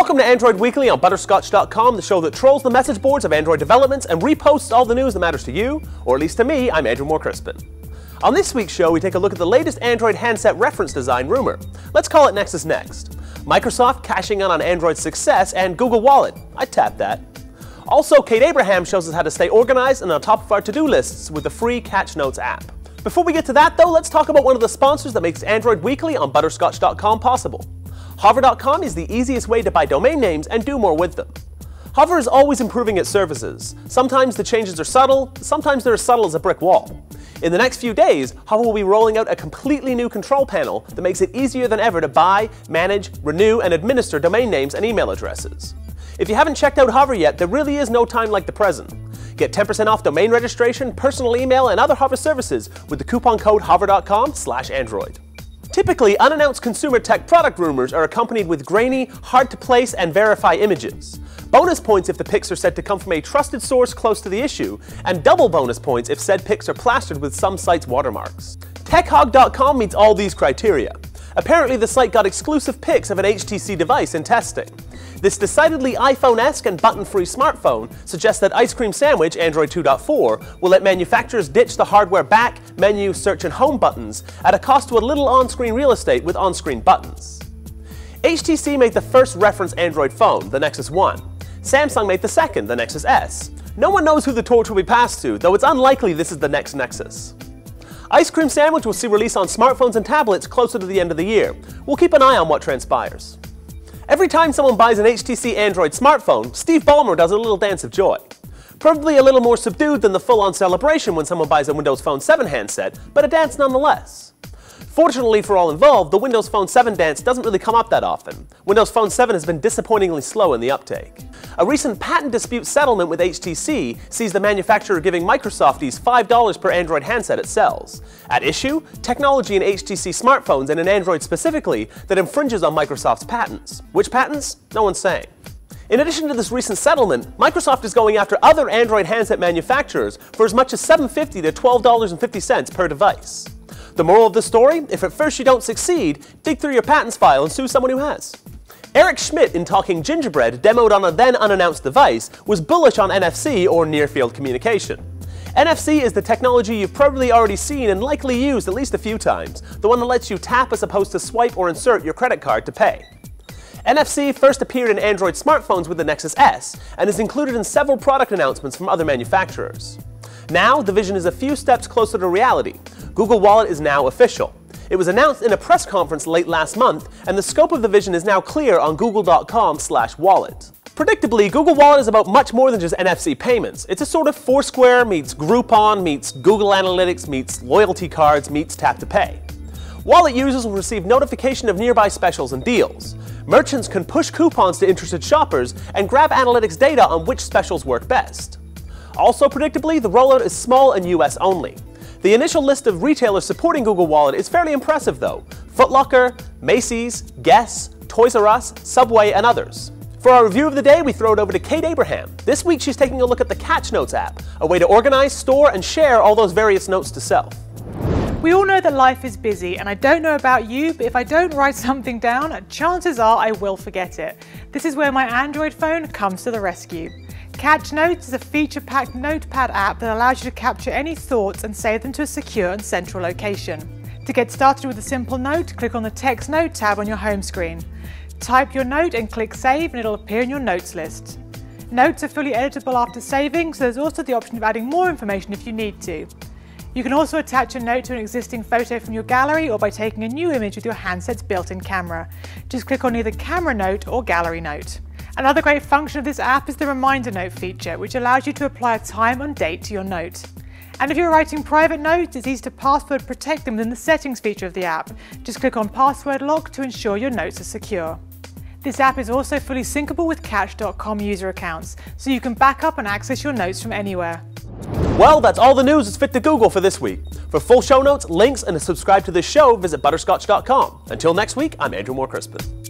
Welcome to Android Weekly on Butterscotch.com, the show that trolls the message boards of Android developments and reposts all the news that matters to you, or at least to me. I'm Andrew Moore-Crispin. On this week's show, we take a look at the latest Android handset reference design rumor. Let's call it Nexus next. Microsoft cashing in on Android's success, and Google Wallet. I'd tap that. Also, Kate Abraham shows us how to stay organized and on top of our to-do lists with the free Catch Notes app. Before we get to that, though, let's talk about one of the sponsors that makes Android Weekly on Butterscotch.com possible. Hover.com is the easiest way to buy domain names and do more with them. Hover is always improving its services. Sometimes the changes are subtle, sometimes they're as subtle as a brick wall. In the next few days, Hover will be rolling out a completely new control panel that makes it easier than ever to buy, manage, renew, and administer domain names and email addresses. If you haven't checked out Hover yet, there really is no time like the present. Get 10% off domain registration, personal email, and other Hover services with the coupon code hover.com/Android. Typically, unannounced consumer tech product rumors are accompanied with grainy, hard-to-place and verify images. Bonus points if the pics are said to come from a trusted source close to the issue, and double bonus points if said pics are plastered with some sites' watermarks. TechHog.com meets all these criteria. Apparently, the site got exclusive pics of an HTC device in testing. This decidedly iPhone-esque and button-free smartphone suggests that Ice Cream Sandwich, Android 2.4, will let manufacturers ditch the hardware back, menu, search, and home buttons at a cost to a little on-screen real estate with on-screen buttons. HTC made the first reference Android phone, the Nexus 1. Samsung made the second, the Nexus S. No one knows who the torch will be passed to, though it's unlikely this is the next Nexus. Ice Cream Sandwich will see release on smartphones and tablets closer to the end of the year. We'll keep an eye on what transpires. Every time someone buys an HTC Android smartphone, Steve Ballmer does a little dance of joy. Probably a little more subdued than the full-on celebration when someone buys a Windows Phone 7 handset, but a dance nonetheless. Fortunately for all involved, the Windows Phone 7 dance doesn't really come up that often. Windows Phone 7 has been disappointingly slow in the uptake. A recent patent dispute settlement with HTC sees the manufacturer giving Microsofties $5 per Android handset it sells. At issue, technology in HTC smartphones and in Android specifically that infringes on Microsoft's patents. Which patents? No one's saying. In addition to this recent settlement, Microsoft is going after other Android handset manufacturers for as much as $7.50 to $12.50 per device. The moral of the story? If at first you don't succeed, dig through your patents file and sue someone who has. Eric Schmidt, in Talking Gingerbread, demoed on a then unannounced device, was bullish on NFC, or near-field communication. NFC is the technology you've probably already seen and likely used at least a few times, the one that lets you tap as opposed to swipe or insert your credit card to pay. NFC first appeared in Android smartphones with the Nexus S, and is included in several product announcements from other manufacturers. Now, the vision is a few steps closer to reality. Google Wallet is now official. It was announced in a press conference late last month, and the scope of the vision is now clear on google.com/wallet. Predictably, Google Wallet is about much more than just NFC payments. It's a sort of Foursquare meets Groupon meets Google Analytics meets loyalty cards meets Tap to Pay. Wallet users will receive notification of nearby specials and deals. Merchants can push coupons to interested shoppers and grab analytics data on which specials work best. Also predictably, the rollout is small and US only. The initial list of retailers supporting Google Wallet is fairly impressive though. Foot Locker, Macy's, Guess, Toys R Us, Subway, and others. For our review of the day, we throw it over to Kate Abraham. This week she's taking a look at the Catch Notes app, a way to organize, store, and share all those various notes to self. We all know that life is busy, and I don't know about you, but if I don't write something down, chances are I will forget it. This is where my Android phone comes to the rescue. Catch Notes is a feature-packed notepad app that allows you to capture any thoughts and save them to a secure and central location. To get started with a simple note, click on the Text Note tab on your home screen. Type your note and click Save, and it'll appear in your notes list. Notes are fully editable after saving, so there's also the option of adding more information if you need to. You can also attach a note to an existing photo from your gallery or by taking a new image with your handset's built-in camera. Just click on either Camera Note or Gallery Note. Another great function of this app is the Reminder Note feature, which allows you to apply a time and date to your note. And if you're writing private notes, it's easy to password protect them within the Settings feature of the app. Just click on Password Lock to ensure your notes are secure. This app is also fully syncable with Catch.com user accounts, so you can back up and access your notes from anywhere. Well, that's all the news that's fit to Google for this week. For full show notes, links, and to subscribe to this show, visit Butterscotch.com. Until next week, I'm Andrew Moore-Crispin.